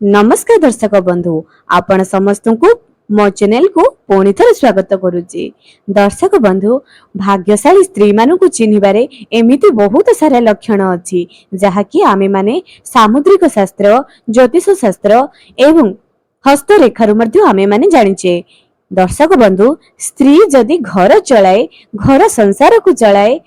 नमस्कार दर्शक बंधु आपण समस्त को मो चैनल को पुणी थे स्वागत करुच्ची। दर्शक बंधु भाग्यशाली स्त्री मान को चिन्हबारे एमिति बहुत सारा लक्षण अच्छी जहाँकि आमे माने सामुद्रिक शास्त्र ज्योतिष शास्त्र एवं हस्तरेखार आमे माने जानिचे। दर्शक बंधु स्त्री जदि घर चलाए घर संसार को चलाए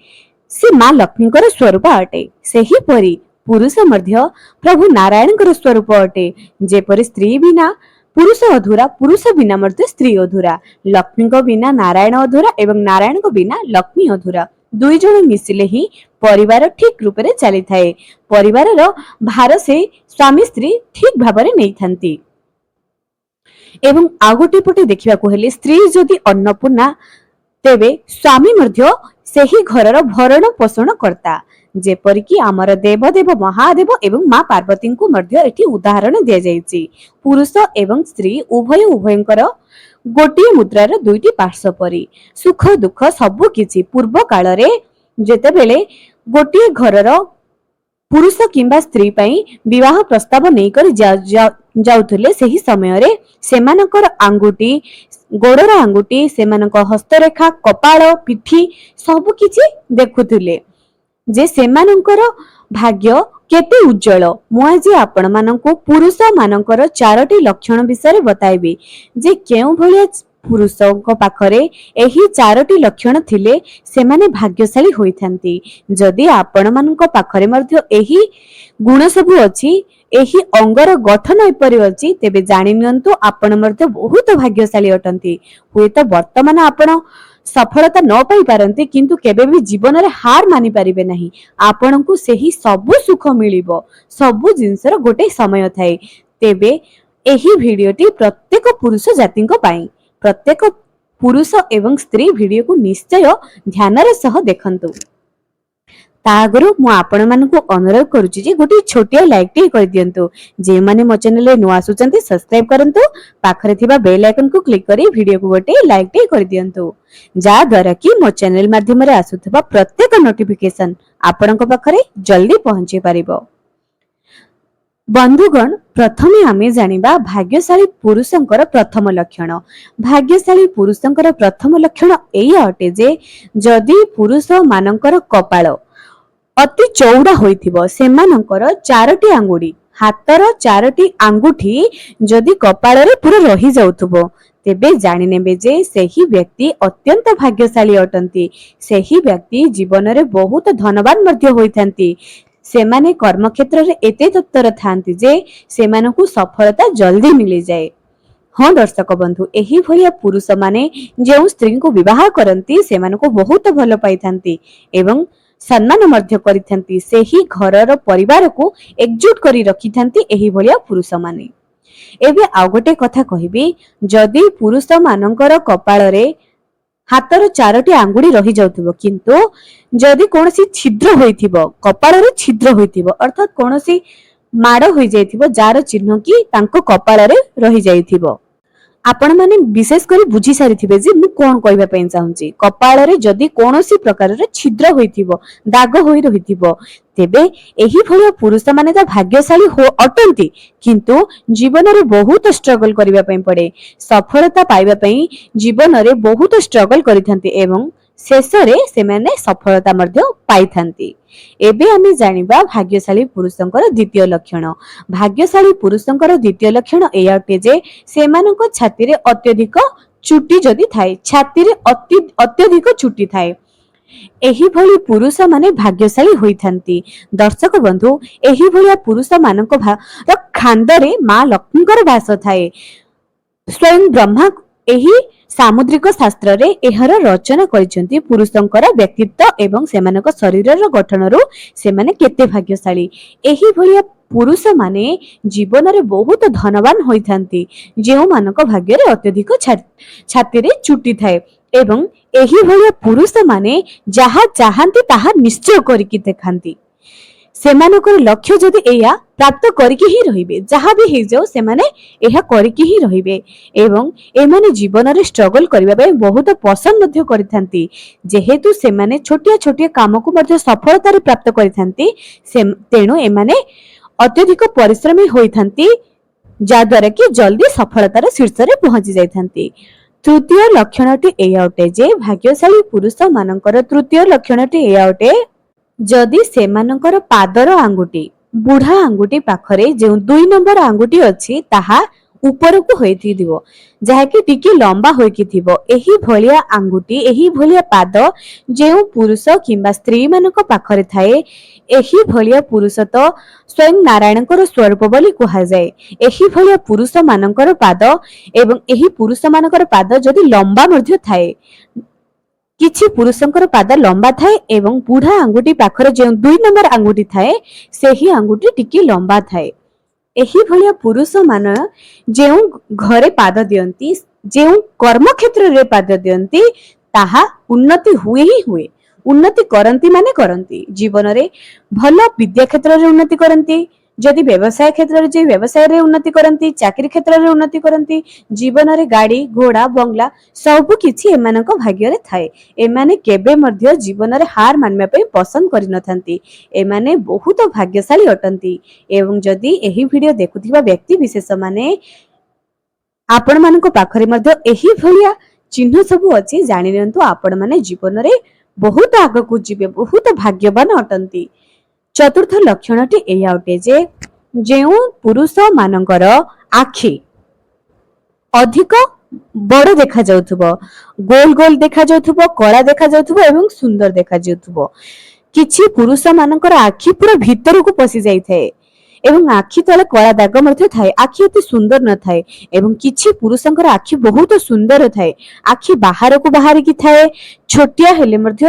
से माँ लक्ष्मी स्वरूप अटे। सही परी पुरुष मध्य प्रभु नारायण स्वरूप अटे। जेपरि स्त्री बिना पुरुष अधूरा पुरुष बिना मध्य स्त्री अधूरा, लक्ष्मी बिना नारायण अधूरा एवं नारायण बिना लक्ष्मी अधूरा। दुई जन मिसिले ही परिवार ठीक रूप से चली थाए। परिवार भार से स्वामी स्त्री ठीक भाव में नहीं थांती। एवं आ गोटे पटे देखा हेले स्त्री जदि अन्नपूर्णा तेबे स्वामी मध्य सेही घरर भरण पोषण करता। जेपरिक आमर देवदेव महादेव एवं माँ पार्वती को मध्य एठी उदाहरण दिया जायछि। पुरुष एवं स्त्री उभय उभयंकर गोटे मुद्रार दुईटी पार्श्व परी। सुख दुख सबु किछि पूर्व काल रे जेतेबेले गोटे घरर पुरुष किंबा स्त्री पई विवाह प्रस्ताव नहीं कर जाउथले सेही समय रे सेमानकर आंगुठी गोड़र आंगुठी सेमानक हस्तरेखा कपाळ पिठी सबु किछि देखुथले जे सेमानकर भाग्य केते उज्जवल। मु आज आपण मानकु पुरुष मानकर चारोटी लक्षण विषय बताइबी जे केउ भलिया पुरुषक पाखरे एही चारोटी लक्षण थिले सेमाने भाग्यशाली होइथांती। जदि आपण मानक पाखरे मध्य एही गुण सब अछि एही अंगर गठन एपरि अछि तेबे जानि नियंतु आपण मध्य बहुत भाग्यशाली अटंती। हुए तो वर्तमान आपण सफलता न पाई पारंती किंतु केबे भी जीवन रे हार मानि परिबे नहीं। आपण को सेही सब सुख मिलिबो। सब जिंसर गोटे समय थाए। तेबे एही भिडियोटी प्रत्येक पुरुष जातिंक पाई। प्रत्येक पुरुष एवं स्त्री भिडियो को निश्चय ध्यान रे सह देखंतु। तागरु मु आपण मानकु अनुरोध करूची जे गोटे छोटिया लाइक टे कर दियंतु। जे माने मो चैनल रे नुआ आसुचंती सब्सक्राइब करंतु। पाखरे थिबा बेल आइकन को क्लिक करी वीडियो को गोटे लाइक टे कर दियंतु जा द्वारा कि मो चैनल माध्यम रे आसुथबा प्रत्येक नोटिफिकेशन आपणक पाखरे जल्दी पहुंची परिबो। बंधुगण प्रथमे आमे जानिबा भाग्यशाली पुरुषंकर प्रथम लक्षण। भाग्यशाली पुरुषंकर प्रथम लक्षण एया अटे जे जदि पुरुष मानकर कपाळ अति चौड़ा होइथिबो सेमानकर चारोटी आंगुठी हातर चारोटी आंगुठी जदि कपाळ रे पूरा रही जाउथबो तेबे जानि नेबे जे सेही व्यक्ति अत्यंत भाग्यशाली अटंती। सेही व्यक्ति जीवन रे बहुत धनवान मध्य होइथांती। सेमाने कर्म क्षेत्र रे एते तत्पर थांती जे सेमानकु सफलता जल्दी मिली जाए। हाँ दर्शक बंधु एही भलिया पुरुष माने जे स्त्री को विवाह करंती सेमानकु बहुत भल पाइथांती एवं सम्मान मध्य करिथांती। सेही घरर परिवार को एकजुट करी रखिथांती एही भलिया पुरुष माने। एबे आ गोटे कथा कहिबी जदि पुरुष मानकर कपाळ रे हातर चारोटी आंगुठी रही जाउथबो किंतु जदि कोनसी छिद्र होइथिबो कपाळ रे छिद्र होइथिबो अर्थात कोनसी माड़ होई जाइथिबो जार चिन्ह कि तांको कपाळ रे रही जाइथिबो। आपण माने विशेष करी बुझी सारी थिबे जे मु कोन कहबा पई चाहूची। कपाळ रे जदि कोनोसी प्रकार रे छिद्र होइथिबो दाग होई रहिथिबो तेबे एही भलिया पुरुष माने ता भाग्यशाली हो अटंती किंतु जीवन रे बहुत स्ट्रगल करिबा पई पड़े। सफलता पाइबा पई जीवन रे बहुत स्ट्रगल करिथांती एवं शेष रे सेमाने सफलता मध्य पाइथांती। एबे आमे जानिबा भाग्यशाली पुरुषंकर द्वितीय लक्षण। भाग्यशाली पुरुषंकर द्वितीय लक्षण एया अटे जे सेमानक छाती रे अत्यधिक चुटी जदि थाए छाती रे अत्यधिक चुटी थाए एही भली पुरुष माने भाग्यशाली होइथांती। दर्शक बंधु एही भलिया पुरुष मानक खांदरे माँ लक्ष्मीकर वास थाए। स्वयं ब्रह्मा एही सामुद्रिक शास्त्र रे एहर रचना करिसेंती पुरुषंकर व्यक्तित्व एवं सेमानक शरीरर गठनरु सेमाने केते भाग्यशाली। एही भलिया पुरुष माने जीवन रे बहुत धनवान होइथांती जेउ मानक भाग्य रे अत्यधिक छाती रे चुटी थाए एवं एही भलिया पुरुष माने जहा चाहंती ताहा निश्चय करिकि देखांती। सेमानकर लक्ष्य जदि एया प्राप्त करिकि ही रहिबे जहा भी हे जाओ सेमाने एहा करिकि ही रहिबे एवं एमाने जीवन रे स्ट्रगल करिबा बे बहुत पसंद मध्य करिथांती। जेहेतु सेमाने छोटिया छोटिया काम को मध्य सफलता रे प्राप्त करिथांती तेणु एमाने अत्यधिक परिश्रमी होइथांती ଯାଦ୍ୱାରା କି ଜଲ୍ଦି ସଫଳତାର ଶୀର୍ଷରେ ପହଞ୍ଚି ଯାଇଥାନ୍ତି। ତୃତୀୟ ଲକ୍ଷଣଟି ଏଇଆ ଅଟେ ଯେ ଭାଗ୍ୟଶାଳୀ ପୁରୁଷ ମାନଙ୍କର ତୃତୀୟ ଲକ୍ଷଣଟି ଏଇଆ ଅଟେ, ଯଦି ସେମାନଙ୍କର ପାଦର ଆଙ୍ଗୁଠି ବୁଢା ଆଙ୍ଗୁଠି ପାଖରେ ଯେଉଁ 2 ନମ୍ବର ଆଙ୍ଗୁଠି ଅଛି ତାହା ଉପରକୁ ହୋଇଥିବ, ଯାହାକି ଟିକେ ଲମ୍ବା ହୋଇକି ଥିବ। ଏହି ଭଳିଆ ଆଙ୍ଗୁଠି, ଏହି ଭଳିଆ ପାଦ ଯେଉଁ ପୁରୁଷ କିମ୍ବା ସ୍ତ୍ରୀ ମାନଙ୍କ ପାଖରେ ଥାଏ, ଏହି ଭଳିଆ ପୁରୁଷ ତ ସ୍ୱୟଂ ନାରାୟଣଙ୍କର ସ୍ୱରୂପ ବୋଲି କୁହାଯାଏ। ଏହି ଭଳିଆ ପୁରୁଷ ମାନଙ୍କର ପାଦ ଏବଂ ଏହି ପୁରୁଷ ମାନଙ୍କର ପାଦ ଯଦି ଲମ୍ବା ମଧ୍ୟ ଥାଏ, କିଛି ପୁରୁଷଙ୍କର ପାଦ ଲମ୍ବା ଥାଏ ଏବଂ ବୁଢା ଆଙ୍ଗୁଠି ପାଖରେ ଯେଉଁ 2 ନମ୍ବର ଆଙ୍ଗୁଠି ଥାଏ, ସେହି ଆଙ୍ଗୁଠି ଟିକେ ଲମ୍ବା ଥାଏ। ଏହି ଭଳିଆ ପୁରୁଷ ମାନେ ଯେଉଁ ଘରେ ପାଦ ଦିଅନ୍ତି, ଯେଉଁ କର୍ମକ୍ଷେତ୍ରରେ ପାଦ ଦିଅନ୍ତି, ତାହା ଉନ୍ନତି ହୁଏ ହିଁ ହୁଏ। ଉନ୍ନତି କରନ୍ତି ମାନେ କରନ୍ତି। ଜୀବନରେ ଭଲ ବିଦ୍ୟା କ୍ଷେତ୍ରରେ ଉନ୍ନତି କରନ୍ତି, ଯଦି ବ୍ୟବସାୟ କ୍ଷେତ୍ରରେ ଯାଇ ବ୍ୟବସାୟରେ ଉନ୍ନତି କରନ୍ତି, ଚାକିରି କ୍ଷେତ୍ରରେ ଉନ୍ନତି କରନ୍ତି, ଜୀବନରେ ଗାଡି ଘୋଡା ବଙ୍ଗଲା ସବୁ କିଛି ଏମାନଙ୍କ ଭାଗ୍ୟରେ ଥାଏ। ଏମାନେ କେବେ ମଧ୍ୟ ଜୀବନରେ ହାର ମାନିବା ପାଇଁ ପସନ୍ଦ କରିନଥାନ୍ତି। ଏମାନେ ବହୁତ ଭାଗ୍ୟଶାଳୀ ଅଟନ୍ତି। ଏବଂ ଯଦି ଏହି ଭିଡିଓ ଦେଖୁଥିବା ବ୍ୟକ୍ତି ବିଶେଷ ମାନେ ଆପଣ ମାନଙ୍କ ପାଖରେ ମଧ୍ୟ ଏହି ଭଳିଆ ଚିହ୍ନ ସବୁ ଅଛି, ଜାଣି ନିଅନ୍ତୁ ଆପଣ ମାନେ ଜୀବନରେ ବହୁତ ଆଗକୁ ଯିବେ, ବହୁତ ଭାଗ୍ୟବାନ ଅଟନ୍ତି। ଚତୁର୍ଥ ଲକ୍ଷଣଟି ଏଇଆ ଅଟେ ଯେ ଯେଉଁ ପୁରୁଷ ମାନଙ୍କର ଆଖି ଅଧିକ ବଡ ଦେଖାଯାଉଥିବ, ଗୋଲ ଗୋଲ ଦେଖାଯାଉଥିବ, କଳା ଦେଖାଯାଉଥିବ ଏବଂ ସୁନ୍ଦର ଦେଖାଯାଉଥିବ। କିଛି ପୁରୁଷ ମାନଙ୍କର ଆଖି ପୁରା ଭିତରକୁ ପଶି ଯାଇଥାଏ ଏବଂ ଆଖି ତଳେ କଳା ଦାଗ ମଧ୍ୟ ଥାଏ। ଆଖି ଅତି ସୁନ୍ଦର ନଥାଏ ଏବଂ କିଛି ପୁରୁଷଙ୍କର ଆଖି ବହୁତ ସୁନ୍ଦର ଥାଏ। ଆଖି ବାହାରକୁ ବାହାରିକି ଥାଏ, ଛୋଟିଆ ହେଲେ ମଧ୍ୟ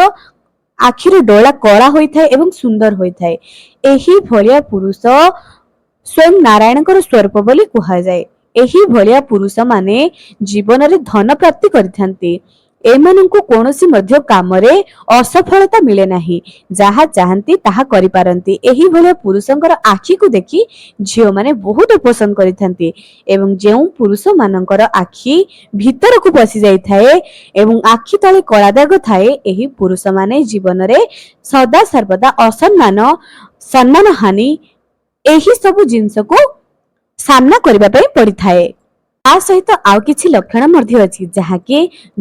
ଆଖିର ଡୋଳା କଳା ହୋଇଥାଏ ଏବଂ ସୁନ୍ଦର ହୋଇଥାଏ। ଏହି ଭଳିଆ ପୁରୁଷ ସ୍ୱୟଂ ନାରାୟଣଙ୍କର ସ୍ୱରୂପ ବୋଲି କୁହାଯାଏ। ଏହି ଭଳିଆ ପୁରୁଷ ମାନେ ଜୀବନରେ ଧନ ପ୍ରାପ୍ତି କରିଥାନ୍ତି। ଏମାନଙ୍କୁ କୌଣସି ମଧ୍ୟ କାମରେ ଅସଫଳତା ମିଳେ ନାହିଁ, ଯାହା ଚାହାନ୍ତି ତାହା କରିପାରନ୍ତି। ଏହି ଭଳିଆ ପୁରୁଷଙ୍କର ଆଖିକୁ ଦେଖି ଝିଅମାନେ ବହୁତ ପସନ୍ଦ କରିଥାନ୍ତି ଏବଂ ଯେଉଁ ପୁରୁଷ ମାନଙ୍କର ଆଖି ଭିତରକୁ ପଶି ଯାଇଥାଏ ଏବଂ ଆଖି ତଳେ କଳା ଦାଗ ଥାଏ, ଏହି ପୁରୁଷ ମାନେ ଜୀବନରେ ସଦା ସର୍ବଦା ଅସମ୍ମାନ, ସମ୍ମାନ ହାନି ଏହି ସବୁ ଜିନିଷକୁ ସାମ୍ନା କରିବା ପାଇଁ ପଡିଥାଏ। ତା ସହିତ ଆଉ କିଛି ଲକ୍ଷଣ ମଧ୍ୟ ଅଛି, ଯାହାକି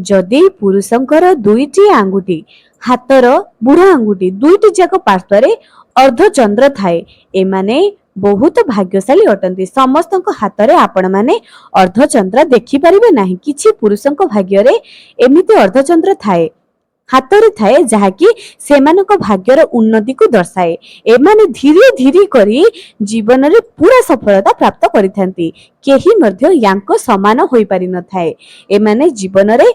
ଯଦି ପୁରୁଷଙ୍କର 2ଟି ଆଙ୍ଗୁଠି, ହାତର ବୁଢା ଆଙ୍ଗୁଠି 2ଟି ଯାକ ପାର୍ଶ୍ୱରେ ଅର୍ଦ୍ଧଚନ୍ଦ୍ର ଥାଏ, ଏମାନେ ବହୁତ ଭାଗ୍ୟଶାଳୀ ଅଟନ୍ତି। ସମସ୍ତଙ୍କ ହାତରେ ଆପଣ ମାନେ ଅର୍ଦ୍ଧଚନ୍ଦ୍ର ଦେଖିପାରିବେ ନାହିଁ। କିଛି ପୁରୁଷଙ୍କ ଭାଗ୍ୟରେ ଏମିତି ଅର୍ଦ୍ଧଚନ୍ଦ୍ର ଥାଏ, ହାତରେ ଥାଏ, ଯାହାକି ସେମାନଙ୍କ ଭାଗ୍ୟର ଉନ୍ନତିକୁ ଦର୍ଶାଏ। ଏମାନେ ଧୀରେ ଧୀରେ କରି ଜୀବନରେ ପୁରା ସଫଳତା ପ୍ରାପ୍ତ କରିଥାନ୍ତି। କେହି ମଧ୍ୟ ୟାଙ୍କ ସମାନ ହୋଇପାରିନଥାଏ। ଏମାନେ ଜୀବନରେ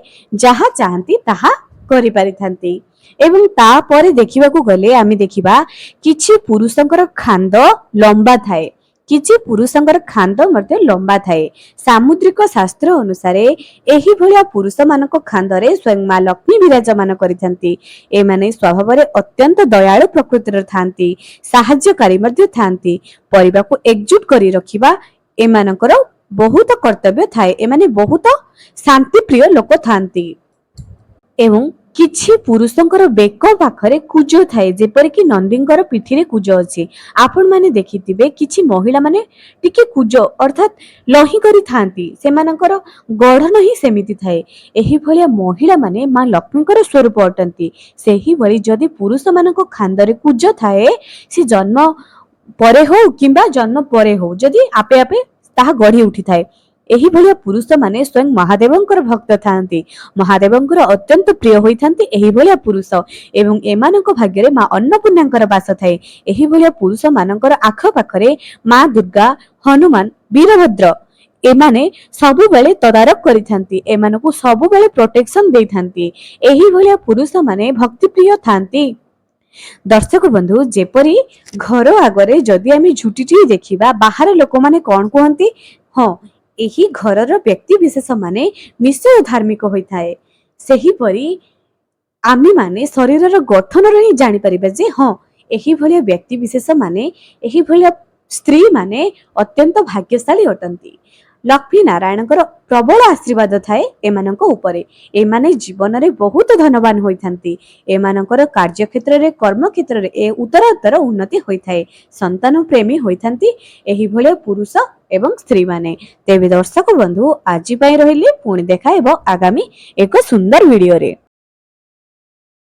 ଯାହା ଚାହାନ୍ତି ତାହା କରିପାରିଥାନ୍ତି। ଏବଂ ତାପରେ ଦେଖିବାକୁ ଗଲେ ଆମେ ଦେଖିବା କିଛି ପୁରୁଷଙ୍କର ଖାନ୍ଦ ଲମ୍ବା ଥାଏ, କିଛି ପୁରୁଷଙ୍କର ଖାନ୍ଦ ମଧ୍ୟ ଲମ୍ବା ଥାଏ। ସାମୁଦ୍ରିକ ଶାସ୍ତ୍ର ଅନୁସାରେ ଏହି ଭଳିଆ ପୁରୁଷ ମାନଙ୍କ ଖାନ୍ଦରେ ସ୍ୱୟଂ ମା ଲକ୍ଷ୍ମୀ ବିରାଜମାନ କରିଥାନ୍ତି। ଏମାନେ ସ୍ୱଭାବରେ ଅତ୍ୟନ୍ତ ଦୟାଳୁ ପ୍ରକୃତିର ଥାନ୍ତି, ସାହାଯ୍ୟକାରୀ ମଧ୍ୟ ଥାନ୍ତି। ପରିବାକୁ ଏକଜୁଟ କରି ରଖିବା ଏମାନଙ୍କର ବହୁତ କର୍ତ୍ତବ୍ୟ ଥାଏ। ଏମାନେ ବହୁତ ଶାନ୍ତିପ୍ରିୟ ଲୋକ ଥାନ୍ତି। ଏବଂ କିଛି ପୁରୁଷଙ୍କର ବେକ ପାଖରେ କୁଜ ଥାଏ, ଯେପରିକି ନନ୍ଦୀଙ୍କର ପିଠିରେ କୁଜ ଅଛି। ଆପଣ ମାନେ ଦେଖିଥିବେ କିଛି ମହିଳା ମାନେ ଟିକେ କୁଜ ଅର୍ଥାତ ଲହି କରିଥାନ୍ତି, ସେମାନଙ୍କର ଗଢନ ହିଁ ସେମିତି ଥାଏ। ଏହିଭଳିଆ ମହିଳା ମାନେ ମା ଲକ୍ଷ୍ମୀଙ୍କର ସ୍ୱରୂପ ଅଟନ୍ତି। ସେହିଭଳି ଯଦି ପୁରୁଷ ମାନଙ୍କ ଖାନ୍ଦରେ କୁଜ ଥାଏ, ସେ ଜନ୍ମ ପରେ ହଉ କିମ୍ବା ଜନ୍ମ ପରେ ହଉ ଯଦି ଆପେ ଆପେ ତାହା ଗଢି ଉଠିଥାଏ, ଏହିଭଳିଆ ପୁରୁଷ ମାନେ ସ୍ୱୟଂ ମହାଦେବଙ୍କର ଭକ୍ତ ଥାନ୍ତି, ମହାଦେବଙ୍କର ଅତ୍ୟନ୍ତ ପ୍ରିୟ ହୋଇଥାନ୍ତି ଏହିଭଳିଆ ପୁରୁଷ। ଏବଂ ଏମାନଙ୍କ ଭାଗ୍ୟରେ ମା ଅନ୍ନପୂର୍ଣ୍ଣାଙ୍କର ବାସ ଥାଏ। ଏହିଭଳିଆ ପୁରୁଷ ମାନଙ୍କର ଆଖପାଖରେ ମା ଦୁର୍ଗା, ହନୁମାନ, ବୀରଭଦ୍ର ଏମାନେ ସବୁବେଳେ ତଦାରଖ କରିଥାନ୍ତି, ଏମାନଙ୍କୁ ସବୁବେଳେ ପ୍ରୋଟେକ୍ସନ ଦେଇଥାନ୍ତି। ଏହିଭଳିଆ ପୁରୁଷ ମାନେ ଭକ୍ତିପ୍ରିୟ ଥାନ୍ତି। ଦର୍ଶକ ବନ୍ଧୁ, ଯେପରି ଘର ଆଗରେ ଯଦି ଆମେ ଝୁଟିଟିଏ ଦେଖିବା, ବାହାର ଲୋକମାନେ କଣ କୁହନ୍ତି? ହଁ, ଏହି ଘରର ବ୍ୟକ୍ତି ବିଶେଷ ମାନେ ନିଶ୍ଚୟ ଧାର୍ମିକ ହୋଇଥାଏ। ସେହିପରି ଆମେ ମାନେ ଶରୀରର ଗଠନରୁ ହିଁ ଜାଣିପାରିବା ଯେ ହଁ, ଏହିଭଳିଆ ବ୍ୟକ୍ତି ବିଶେଷ ମାନେ, ଏହିଭଳିଆ ସ୍ତ୍ରୀ ମାନେ ଅତ୍ୟନ୍ତ ଭାଗ୍ୟଶାଳୀ ଅଟନ୍ତି। ଲକ୍ଷ୍ମୀ ନାରାୟଣଙ୍କର ପ୍ରବଳ ଆଶୀର୍ବାଦ ଥାଏ ଏମାନଙ୍କ ଉପରେ। ଏମାନେ ଜୀବନରେ ବହୁତ ଧନବାନ ହୋଇଥାନ୍ତି। ଏମାନଙ୍କର କାର୍ଯ୍ୟକ୍ଷେତ୍ରରେ କର୍ମକ୍ଷେତ୍ରରେ ଉତ୍ତରୋତ୍ତର ଉନ୍ନତି ହୋଇଥାଏ। ସନ୍ତାନ ପ୍ରେମୀ ହୋଇଥାନ୍ତି ଏହିଭଳିଆ ପୁରୁଷ ଏବଂ ସ୍ତ୍ରୀମାନେ। ତେବେ ଦର୍ଶକ ବନ୍ଧୁ ଆଜି ପାଇଁ ରହିଲି, ପୁଣି ଦେଖା ହେବ ଆଗାମୀ ଏକ ସୁନ୍ଦର ଭିଡିଓରେ।